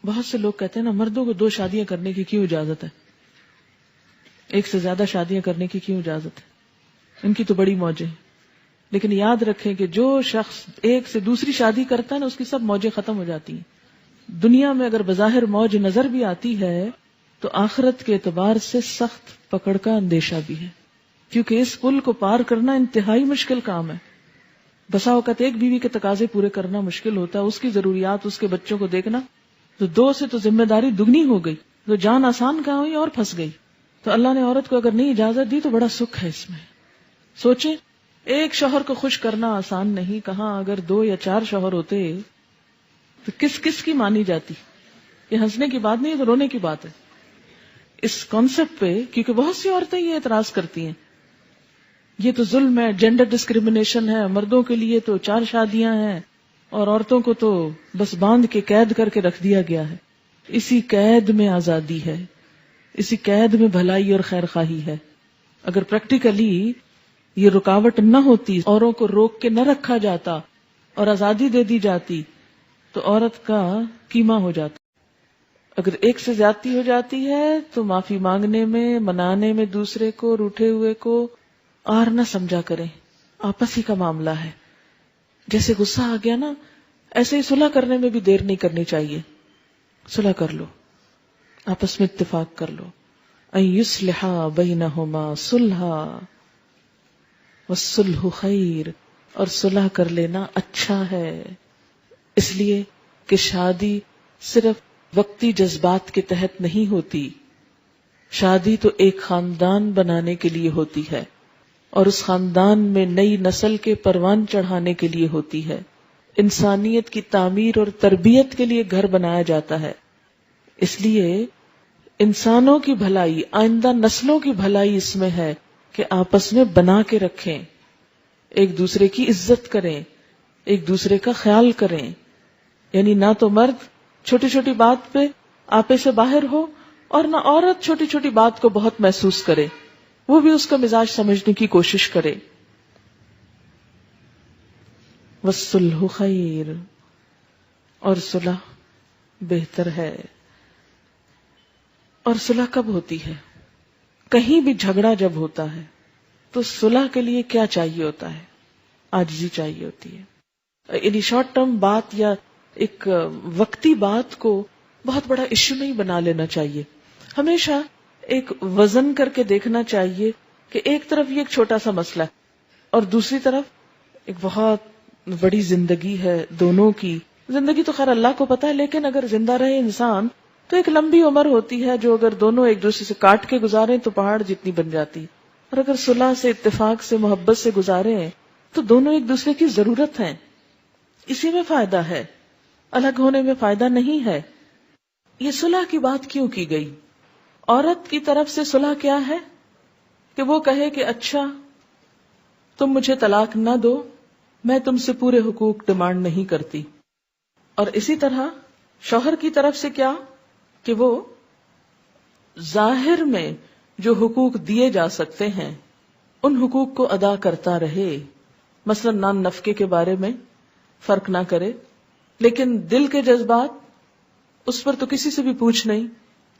بہت سے لوگ کہتے ہیں نا مردوں کو 2 شادیاں کرنے کی کیوں اجازت ہے، 1 سے زیادہ شادیاں کرنے کی کیوں اجازت ہے، ان کی تو بڑی موجیں ہیں. لیکن یاد رکھیں کہ جو شخص 1 سے دوسری شادی کرتا ہے نا، اس کی سب موجیں ختم ہو جاتی ہیں. دنیا میں اگر بظاہر موج نظر بھی آتی ہے تو آخرت کے اعتبار سے سخت پکڑ کا اندیشہ بھی ہے، کیونکہ اس پل کو پار کرنا انتہائی مشکل کام ہے. بسا اوقات ایک بیوی کے تقاضے پورے کرنا مشکل ہوتا ہے، اس کی ضروریات، اس کے بچوں کو دیکھنا، تو 2 سے تو ذمہ داری دگنی ہو گئی، تو جان آسان کہاں ہوئی اور پھنس گئی. تو اللہ نے عورت کو اگر نہیں اجازت دی تو بڑا سکھ ہے اس میں. سوچیں، ایک شوہر کو خوش کرنا آسان نہیں، کہاں اگر 2 یا 4 شوہر ہوتے تو کس کس کی مانی جاتی. یہ ہنسنے کی بات نہیں ہے، تو رونے کی بات ہے اس کانسیپٹ پہ، کیونکہ بہت سی عورتیں یہ اعتراض کرتی ہیں یہ تو ظلم ہے، جینڈر ڈسکریمنیشن ہے، مردوں کے لیے تو 4 شادیاں ہیں اور عورتوں کو تو بس باندھ کے قید کر کے رکھ دیا گیا ہے. اسی قید میں آزادی ہے، اسی قید میں بھلائی اور خیر خواہی ہے. اگر پریکٹیکلی یہ رکاوٹ نہ ہوتی، اوروں کو روک کے نہ رکھا جاتا اور آزادی دے دی جاتی تو عورت کا قیمہ ہو جاتا. اگر ایک سے زیادتی ہو جاتی ہے تو معافی مانگنے میں، منانے میں دوسرے کو، روٹھے ہوئے کو، اور نہ سمجھا کریں، آپس ہی کا معاملہ ہے. جیسے غصہ آ گیا نا، ایسے ہی صلح کرنے میں بھی دیر نہیں کرنی چاہیے. صلح کر لو، آپس میں اتفاق کر لو. ان یصلح بینہما صلحا والصلح خیر، اور صلح کر لینا اچھا ہے. اس لیے کہ شادی صرف وقتی جذبات کے تحت نہیں ہوتی، شادی تو ایک خاندان بنانے کے لیے ہوتی ہے، اور اس خاندان میں نئی نسل کے پروان چڑھانے کے لیے ہوتی ہے. انسانیت کی تعمیر اور تربیت کے لیے گھر بنایا جاتا ہے. اس لیے انسانوں کی بھلائی، آئندہ نسلوں کی بھلائی اس میں ہے کہ آپس میں بنا کے رکھیں، ایک دوسرے کی عزت کریں، ایک دوسرے کا خیال کریں. یعنی نہ تو مرد چھوٹی چھوٹی بات پہ آپے سے باہر ہو، اور نہ عورت چھوٹی چھوٹی بات کو بہت محسوس کرے، وہ بھی اس کا مزاج سمجھنے کی کوشش کرے. والصلح خیر، اور صلح بہتر ہے. اور صلح کب ہوتی ہے؟ کہیں بھی جھگڑا جب ہوتا ہے تو صلح کے لیے کیا چاہیے ہوتا ہے؟ عاجزی چاہیے ہوتی ہے. یعنی شارٹ ٹرم بات یا ایک وقتی بات کو بہت بڑا ایشو نہیں بنا لینا چاہیے. ہمیشہ ایک وزن کر کے دیکھنا چاہیے کہ ایک طرف یہ ایک چھوٹا سا مسئلہ ہے اور دوسری طرف ایک بہت بڑی زندگی ہے. دونوں کی زندگی تو خیر اللہ کو پتا ہے، لیکن اگر زندہ رہے انسان تو ایک لمبی عمر ہوتی ہے جو اگر دونوں ایک دوسرے سے کاٹ کے گزاریں تو پہاڑ جتنی بن جاتی. اور اگر صلح سے، اتفاق سے، محبت سے گزاریں تو دونوں ایک دوسرے کی ضرورت ہیں. اسی میں فائدہ ہے، الگ ہونے میں فائدہ نہیں ہے. یہ صلح کی بات کیوں کی گئی؟ عورت کی طرف سے صلح کیا ہے کہ وہ کہے کہ اچھا تم مجھے طلاق نہ دو، میں تم سے پورے حقوق ڈیمانڈ نہیں کرتی. اور اسی طرح شوہر کی طرف سے کیا کہ وہ ظاہر میں جو حقوق دیے جا سکتے ہیں ان حقوق کو ادا کرتا رہے. مثلا نان نفقے کے بارے میں فرق نہ کرے، لیکن دل کے جذبات اس پر تو کسی سے بھی پوچھ نہیں،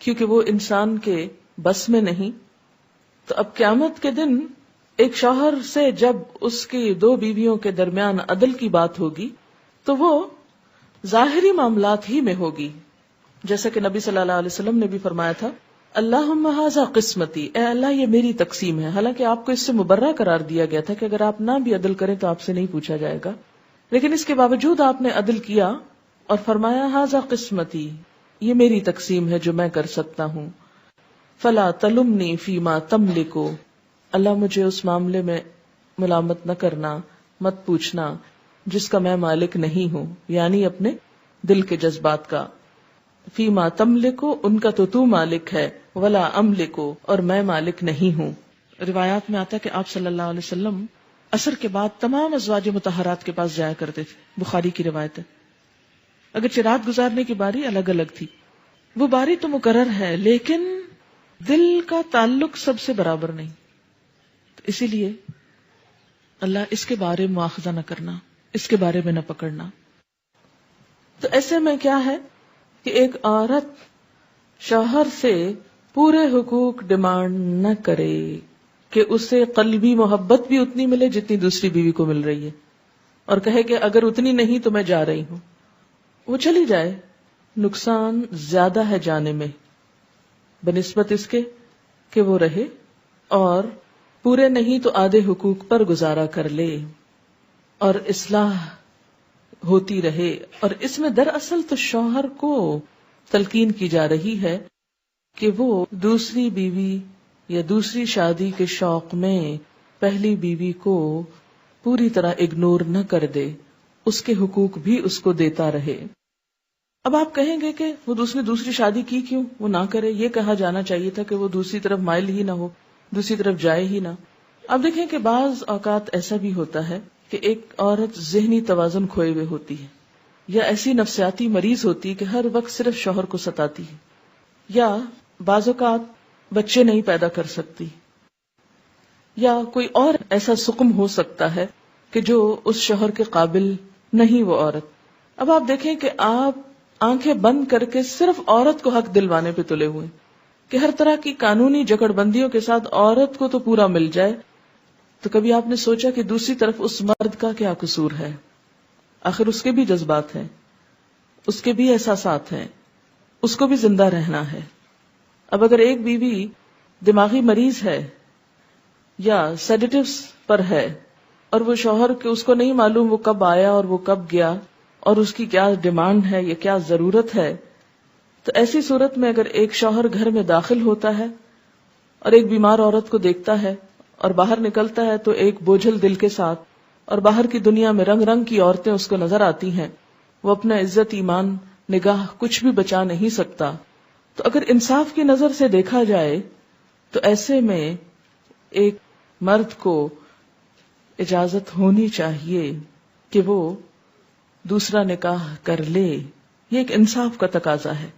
کیونکہ وہ انسان کے بس میں نہیں. تو اب قیامت کے دن ایک شوہر سے جب اس کی 2 بیویوں کے درمیان عدل کی بات ہوگی تو وہ ظاہری معاملات ہی میں ہوگی. جیسا کہ نبی صلی اللہ علیہ وسلم نے بھی فرمایا تھا، اللہم ھذا قسمتی، اے اللہ یہ میری تقسیم ہے. حالانکہ آپ کو اس سے مبرہ قرار دیا گیا تھا کہ اگر آپ نہ بھی عدل کریں تو آپ سے نہیں پوچھا جائے گا، لیکن اس کے باوجود آپ نے عدل کیا اور فرمایا ھذا قسمتی، یہ میری تقسیم ہے جو میں کر سکتا ہوں. فلا تلمنی فیما تملک، اللہ مجھے اس معاملے میں ملامت نہ کرنا، مت پوچھنا جس کا میں مالک نہیں ہوں، یعنی اپنے دل کے جذبات کا. فیما تملک، ان کا تو مالک ہے، ولا املک، اور میں مالک نہیں ہوں. روایات میں آتا ہے کہ آپ صلی اللہ علیہ وسلم عصر کے بعد تمام ازواج مطہرات کے پاس جایا کرتے تھے. بخاری کی روایت ہے. اگرچہ رات گزارنے کی باری الگ الگ تھی، وہ باری تو مقرر ہے، لیکن دل کا تعلق سب سے برابر نہیں. تو اسی لیے اللہ اس کے بارے میں مواخذہ نہ کرنا، اس کے بارے میں نہ پکڑنا. تو ایسے میں کیا ہے کہ ایک عورت شوہر سے پورے حقوق ڈیمانڈ نہ کرے کہ اسے قلبی محبت بھی اتنی ملے جتنی دوسری بیوی کو مل رہی ہے، اور کہے کہ اگر اتنی نہیں تو میں جا رہی ہوں. وہ چلی جائے، نقصان زیادہ ہے جانے میں بنسبت اس کے کہ وہ رہے اور پورے نہیں تو آدھے حقوق پر گزارا کر لے اور اصلاح ہوتی رہے. اور اس میں دراصل تو شوہر کو تلقین کی جا رہی ہے کہ وہ دوسری بیوی یا دوسری شادی کے شوق میں پہلی بیوی کو پوری طرح اگنور نہ کر دے، اس کے حقوق بھی اس کو دیتا رہے. اب آپ کہیں گے کہ وہ دوسری شادی کی کیوں، وہ نہ کرے. یہ کہا جانا چاہیے تھا کہ وہ دوسری طرف مائل ہی نہ ہو، دوسری طرف جائے ہی نہ. اب دیکھیں کہ بعض اوقات ایسا بھی ہوتا ہے کہ ایک عورت ذہنی توازن کھوئے ہوئے ہوتی ہے، یا ایسی نفسیاتی مریض ہوتی ہے کہ ہر وقت صرف شوہر کو ستاتی ہے، یا بعض اوقات بچے نہیں پیدا کر سکتی، یا کوئی اور ایسا سقم ہو سکتا ہے کہ جو اس شوہر کے قابل نہیں وہ عورت. اب آپ دیکھیں کہ آپ آنکھیں بند کر کے صرف عورت کو حق دلوانے پہ تلے ہوئے کہ ہر طرح کی قانونی جکڑ بندیوں کے ساتھ عورت کو تو پورا مل جائے. تو کبھی آپ نے سوچا کہ دوسری طرف اس مرد کا کیا قصور ہے؟ آخر اس کے بھی جذبات ہیں، اس کے بھی احساسات ہیں، اس کو بھی زندہ رہنا ہے. اب اگر ایک بیوی دماغی مریض ہے یا سیڈیٹیوز پر ہے اور وہ شوہر کے اس کو نہیں معلوم وہ کب آیا اور وہ کب گیا اور اس کی کیا ڈیمانڈ ہے یا کیا ضرورت ہے، تو ایسی صورت میں اگر ایک شوہر گھر میں داخل ہوتا ہے اور ایک بیمار عورت کو دیکھتا ہے اور باہر نکلتا ہے تو ایک بوجھل دل کے ساتھ، اور باہر کی دنیا میں رنگ رنگ کی عورتیں اس کو نظر آتی ہیں، وہ اپنا عزت، ایمان، نگاہ کچھ بھی بچا نہیں سکتا. تو اگر انصاف کی نظر سے دیکھا جائے تو ایسے میں ایک مرد کو اجازت ہونی چاہیے کہ وہ دوسرا نکاح کر لے. یہ ایک انصاف کا تقاضا ہے.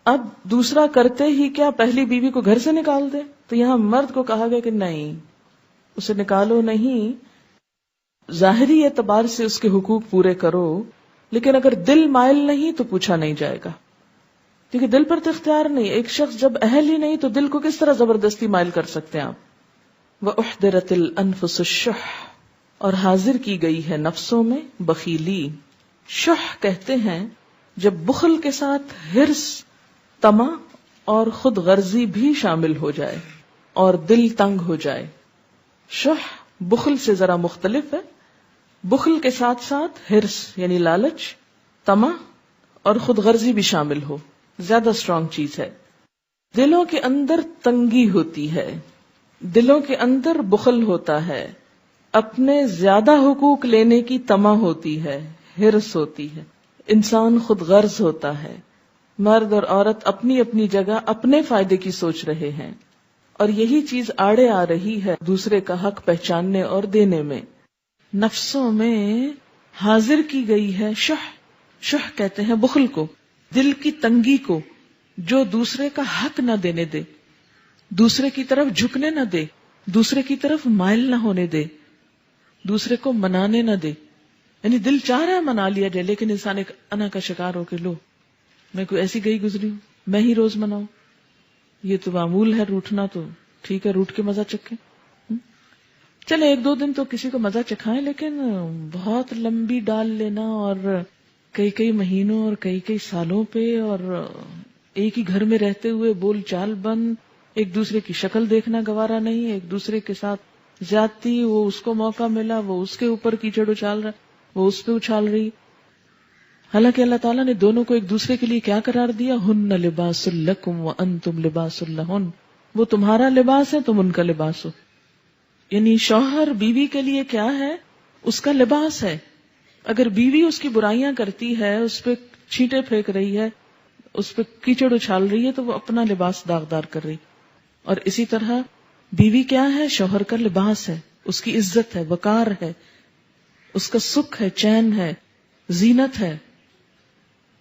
اب دوسرا کرتے ہی کیا پہلی بیوی کو گھر سے نکال دے؟ تو یہاں مرد کو کہا گیا کہ نہیں، اسے نکالو نہیں، ظاہری اعتبار سے اس کے حقوق پورے کرو، لیکن اگر دل مائل نہیں تو پوچھا نہیں جائے گا، کیونکہ دل پر تو اختیار نہیں. ایک شخص جب اہل ہی نہیں تو دل کو کس طرح زبردستی مائل کر سکتے ہیں آپ؟ وَأُحْضِرَتِ الْأَنفُسُ الشُّحَّ، اور حاضر کی گئی ہے نفسوں میں بخیلی. شح کہتے ہیں جب بخل کے ساتھ حرص، طمع اور خود غرضی بھی شامل ہو جائے اور دل تنگ ہو جائے. شح بخل سے ذرا مختلف ہے. بخل کے ساتھ ساتھ حرص یعنی لالچ، طمع اور خود غرضی بھی شامل ہو، زیادہ اسٹرانگ چیز ہے. دلوں کے اندر تنگی ہوتی ہے، دلوں کے اندر بخل ہوتا ہے، اپنے زیادہ حقوق لینے کی طمع ہوتی ہے، حرص ہوتی ہے، انسان خود غرض ہوتا ہے. مرد اور عورت اپنی اپنی جگہ اپنے فائدے کی سوچ رہے ہیں، اور یہی چیز آڑے آ رہی ہے دوسرے کا حق پہچاننے اور دینے میں. نفسوں میں حاضر کی گئی ہے شح. شح کہتے ہیں بخل کو، دل کی تنگی کو، جو دوسرے کا حق نہ دینے دے، دوسرے کی طرف جھکنے نہ دے، دوسرے کی طرف مائل نہ ہونے دے، دوسرے کو منانے نہ دے. یعنی دل چاہ رہا ہے منا لیا جائے، لیکن انسان ایک انا کا شکار ہو کے لو میں کوئی ایسی گئی گزری ہوں، میں ہی روز مناؤں، یہ تو معمول ہے روٹھنا، تو ٹھیک ہے روٹ کے مزہ چکھیں. چلے ایک دو دن تو کسی کو مزہ چکھائیں، لیکن بہت لمبی ڈال لینا اور کئی مہینوں اور کئی سالوں پہ اور ایک ہی گھر میں رہتے ہوئے بول چال بند، ایک دوسرے کی شکل دیکھنا گوارا نہیں، ایک دوسرے کے ساتھ زیادتی، وہ اس کو موقع ملا وہ اس کے اوپر کیچڑ اچھال رہا، وہ اس پہ اچھال رہی. حالانکہ اللہ تعالیٰ نے دونوں کو ایک دوسرے کے لیے کیا قرار دیا؟ ہن لباس لکم وانتم لباس لہن، وہ تمہارا لباس ہے، تم ان کا لباس ہو. یعنی شوہر بیوی کے لیے کیا ہے؟ اس کا لباس ہے. اگر بیوی اس کی برائیاں کرتی ہے، اس پہ چھینٹے پھینک رہی ہے، اس پہ کیچڑ اچھال رہی ہے، تو وہ اپنا لباس داغدار کر رہی. اور اسی طرح بیوی کیا ہے؟ شوہر کا لباس ہے، اس کی عزت ہے، وقار ہے، اس کا سکھ ہے، چین ہے، زینت ہے.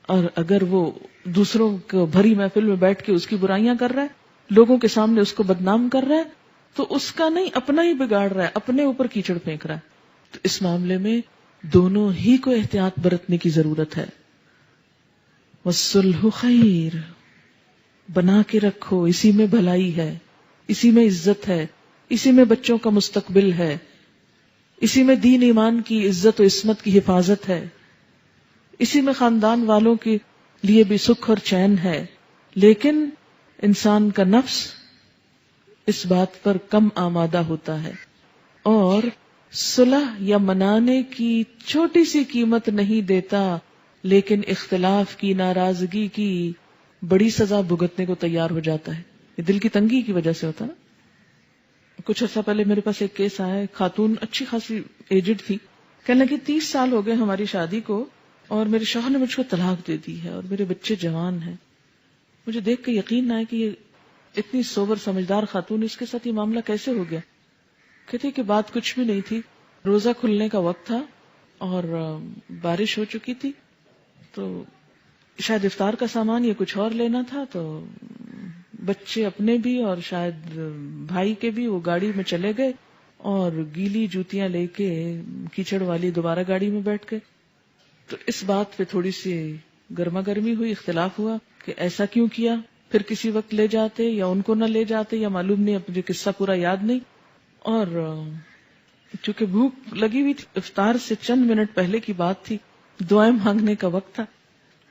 اور اگر وہ دوسروں کو بھری محفل میں بیٹھ کے اس کی برائیاں کر رہا ہے، لوگوں کے سامنے اس کو بدنام کر رہا ہے، تو اس کا نہیں، اپنا ہی بگاڑ رہا ہے، اپنے اوپر کیچڑ پھینک رہا ہے. تو اس معاملے میں دونوں ہی کو احتیاط برتنے کی ضرورت ہے. والصلح خیر، بنا کے رکھو، اسی میں بھلائی ہے، اسی میں عزت ہے، اسی میں بچوں کا مستقبل ہے، اسی میں دین ایمان کی عزت و عصمت کی حفاظت ہے، اسی میں خاندان والوں کے لیے بھی سکھ اور چین ہے. لیکن انسان کا نفس اس بات پر کم آمادہ ہوتا ہے اور صلح یا منانے کی چھوٹی سی قیمت نہیں دیتا، لیکن اختلاف کی، ناراضگی کی بڑی سزا بھگتنے کو تیار ہو جاتا ہے. یہ دل کی تنگی کی وجہ سے ہوتا نا. کچھ عرصہ پہلے میرے پاس ایک کیس آیا، خاتون اچھی خاصی ایجڈ تھی، کہنے لگی 30 سال ہو گئے ہماری شادی کو اور میرے شوہر نے مجھ کو طلاق دے دی ہے اور میرے بچے جوان ہیں. مجھے دیکھ کے یقین نہ آئے کہ یہ اتنی سوبر سمجھدار خاتون، اس کے ساتھ یہ معاملہ کیسے ہو گیا. کہتی کہ بات کچھ بھی نہیں تھی، روزہ کھلنے کا وقت تھا اور بارش ہو چکی تھی، تو شاید افطار کا سامان یا کچھ اور لینا تھا، تو بچے اپنے بھی اور شاید بھائی کے بھی وہ گاڑی میں چلے گئے اور گیلی جوتیاں لے کے کیچڑ والی دوبارہ گاڑی میں بیٹھ گئے. تو اس بات پہ تھوڑی سی گرما گرمی ہوئی، اختلاف ہوا کہ ایسا کیوں کیا. پھر کسی وقت لے جاتے یا ان کو نہ لے جاتے یا معلوم نہیں، اب مجھے قصہ پورا یاد نہیں. اور چونکہ بھوک لگی ہوئی تھی، افطار سے چند منٹ پہلے کی بات تھی، دعائیں مانگنے کا وقت تھا،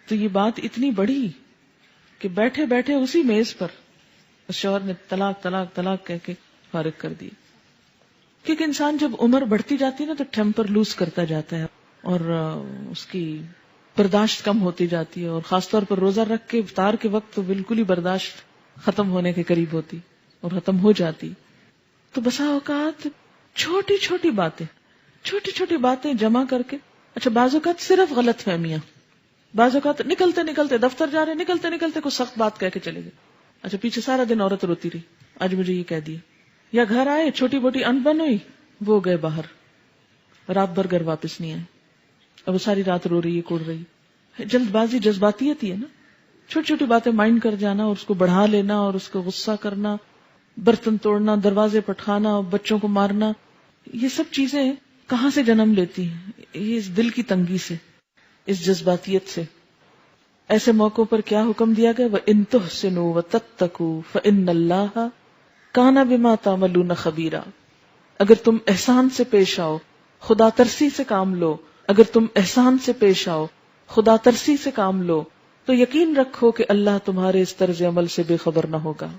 تو یہ بات اتنی بڑی کہ بیٹھے بیٹھے اسی میز پر شوہر نے طلاق طلاق طلاق کہہ کے فارغ کر دی. کیونکہ انسان جب عمر بڑھتی جاتی ہے نا تو ٹیمپر لوز کرتا جاتا ہے اور اس کی برداشت کم ہوتی جاتی ہے، اور خاص طور پر روزہ رکھ کے افطار کے وقت تو بالکل ہی برداشت ختم ہونے کے قریب ہوتی اور ختم ہو جاتی. تو بسا اوقات چھوٹی چھوٹی باتیں جمع کر کے، اچھا بعض اوقات صرف غلط فہمیاں، بعض اوقات نکلتے نکلتے دفتر جا رہے، نکلتے نکلتے کوئی سخت بات کہہ کے چلے گئے، اچھا پیچھے سارا دن عورت روتی رہی، آج مجھے یہ کہہ دیا. یا گھر آئے، چھوٹی موٹی انبن ہوئی، وہ گئے باہر، رات بھر گھر واپس نہیں آئے، اب وہ ساری رات رو رہی ہے، کوڑ رہی ہے. جلد بازی جذباتیت ہی ہے نا. چھوٹی چھوٹی باتیں مائنڈ کر جانا اور اس کو بڑھا لینا اور اس کو غصہ کرنا، برتن توڑنا، دروازے پٹخانا، بچوں کو مارنا، یہ سب چیزیں کہاں سے جنم لیتی ہیں؟ یہ اس دل کی تنگی سے، اس جذباتیت سے. ایسے موقعوں پر کیا حکم دیا گیا؟ وَإِن تُحْسِنُوا وَتَتَّقُوا فَإِنَّ اللَّهَ كَانَ بِمَا تَعْمَلُونَ خَبِيرًا. اگر تم احسان سے پیش آؤ، خدا ترسی سے کام لو، اگر تم احسان سے پیش آؤ، خدا ترسی سے کام لو، تو یقین رکھو کہ اللہ تمہارے اس طرز عمل سے بے خبر نہ ہوگا.